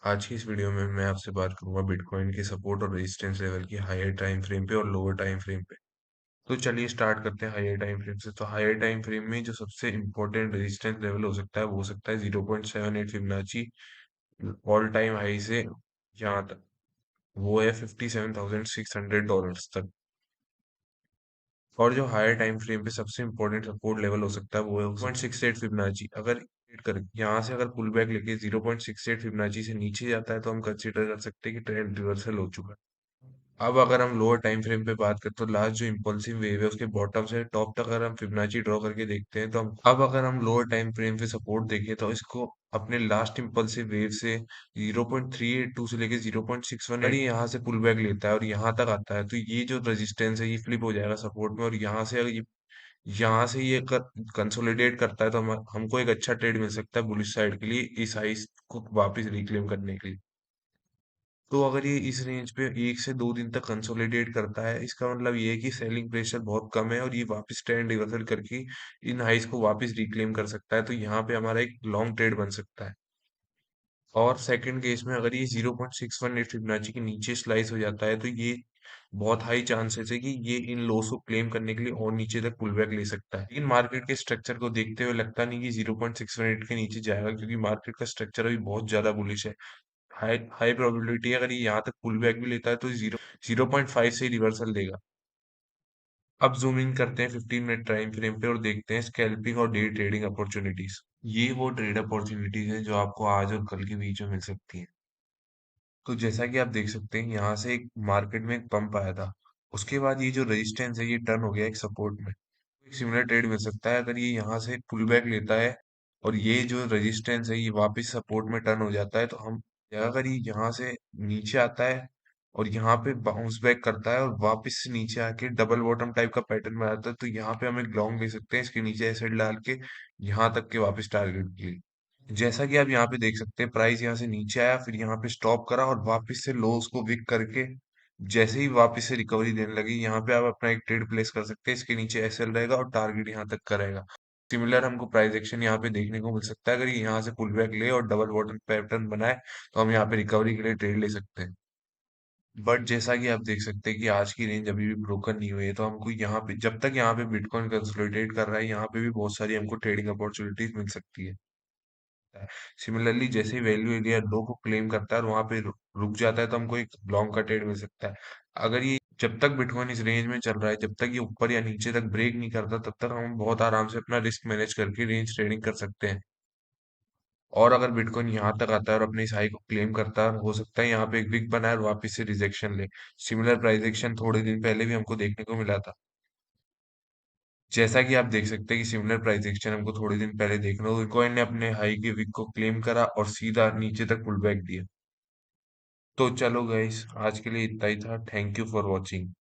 आज की इस वीडियो में मैं आपसे बात करूंगा बिटकॉइन के सपोर्ट और रेजिस्टेंस लेवल की हायर टाइम फ्रेम पे और लोअर टाइम फ्रेम पे। तो चलिए स्टार्ट करते हैं हायर टाइम फ्रेम से। तो हायर टाइम फ्रेम में जो सबसे इंपॉर्टेंट रेजिस्टेंस लेवल हो सकता है वो हो सकता है 0.78 फिबोनाची ऑल टाइम हाई से यहाँ तक। वो है $57,600 तक। और जो हायर टाइम फ्रेम पे सबसे इंपॉर्टेंट सपोर्ट लेवल हो सकता है वो है 0.68 फिबोनाची। अगर hit कर यहाँ से अगर पुल बैक लेके 0.68 फिबोनाची से नीचे जाता है तो हम कंसीडर कर सकते हैं कि ट्रेंड रिवर्सल हो चुका है। अब अगर हम लोअर टाइम फ्रेम पे बात करें तो लास्ट जो इम्पल्सिव वेव है उसके बॉटम से टॉप तक अगर हम फिबोनाची ड्रॉ करके देखते हैं तो हम अब अगर हम लोअर टाइम फ्रेम पे सपोर्ट देखें तो इसको अपने लास्ट इम्पल्सिव वेव से 0.382 से लेके 0.618 अगर ये यहाँ से पुल बैक लेता है और यहाँ तक आता है तो ये जो रेजिस्टेंस है ये फ्लिप हो जाएगा सपोर्ट में। और यहाँ से ये कंसोलिडेट करता है तो हमको एक अच्छा ट्रेड मिल सकता है बुलिश साइड के लिए इस हाइस को वापस रिक्लेम करने के लिए। तो अगर ये इस रेंज पे 1 से 2 दिन तक कंसोलिडेट करता है इसका मतलब ये है कि सेलिंग प्रेशर बहुत कम है और ये वापस ट्रेंड रिवर्सल करके इन हाइस को वापस रिक्लेम कर सकता है। तो यहाँ पे हमारा एक लॉन्ग ट्रेड बन सकता है। और सेकंड केस में अगर ये 0.618 फिबोनाची के नीचे स्लाइस हो जाता है तो ये बहुत हाई चांसेस है कि ये इन लोस को क्लेम करने के लिए और नीचे तक पुल बैक ले सकता है। लेकिन मार्केट के स्ट्रक्चर को देखते हुए लगता नहीं कि 0.618 के नीचे जाएगा, क्योंकि मार्केट का स्ट्रक्चर अभी बहुत ज्यादा बुलिश है। हाई हाई प्रोबेबिलिटी है अगर ये यहाँ तक पुल बैक भी लेता है तो 0.5 से ही रिवर्सल देगा। अब जूम इन करते हैं 15 मिनट टाइम फ्रेम पे और देखते हैं स्कैल्पिंग और डे ट्रेडिंग अपॉर्चुनिटीज। ये वो ट्रेड अपॉर्चुनिटीज हैं जो आपको आज और कल के बीच में मिल सकती हैं। तो जैसा कि आप देख सकते हैं यहाँ से एक मार्केट में एक पंप आया था। उसके बाद ये जो रेजिस्टेंस है ये टर्न हो गया एक सपोर्ट में। एक सिमिलर ट्रेड मिल सकता है अगर ये यहाँ से पुल बैक लेता है और ये जो रेजिस्टेंस है ये वापस सपोर्ट में टर्न हो जाता है तो हम, या अगर ये यहाँ से नीचे आता है और यहाँ पे बाउंस बैक करता है और वापस से नीचे आके डबल बॉटम टाइप का पैटर्न बनाता है तो यहाँ पे हम एक लॉन्ग ले सकते हैं इसके नीचे एसेट डाल के यहाँ तक के वापस टारगेट के लिए। जैसा कि आप यहाँ पे देख सकते हैं प्राइस यहाँ से नीचे आया, फिर यहाँ पे स्टॉप करा और वापस से लोस को विक करके जैसे ही वापस से रिकवरी देने लगी यहाँ पे आप अपना एक ट्रेड प्लेस कर सकते हैं। इसके नीचे एसएल रहेगा और टारगेट यहाँ तक का रहेगा। सिमिलर हमको प्राइस एक्शन यहाँ पे देखने को मिल सकता है। अगर ये यहाँ से पुल बैक ले और डबल बॉटम पैटर्न बनाए तो हम यहाँ पे रिकवरी के लिए ट्रेड ले सकते हैं। बट जैसा कि आप देख सकते हैं कि आज की रेंज अभी भी ब्रोकन नहीं हुई है तो हमको यहाँ पे, जब तक यहाँ पे बिटकॉइन कंसोलिडेट कर रहा है, यहाँ पे भी बहुत सारी हमको ट्रेडिंग अपॉर्चुनिटीज मिल सकती है। सिमिलरली जैसे ही वैल्यू एरिया लो को क्लेम करता है और वहां पे रुक जाता है तो हमको एक लॉन्ग का ट्रेड मिल सकता है। अगर ये जब तक बिटकॉइन इस रेंज में चल रहा है, जब तक ये ऊपर या नीचे तक ब्रेक नहीं करता तब तक हम बहुत आराम से अपना रिस्क मैनेज करके रेंज ट्रेडिंग कर सकते हैं। और अगर बिटकॉइन यहाँ तक आता है और अपने इस हाई को क्लेम करता है, हो सकता है यहाँ पे एक विक बनाए और वापस से रिजेक्शन ले। सिमिलर प्राइस एक्शन थोड़े दिन पहले भी हमको देखने को मिला था। जैसा कि आप देख सकते हैं कि सिमिलर प्राइस एक्शन हमको थोड़े दिन पहले देखना हो, बिटकॉइन ने अपने हाई के विक को क्लेम करा और सीधा नीचे तक पुल बैक दिया। तो चलो गाइस, आज के लिए इतना ही था। Thank you for watching.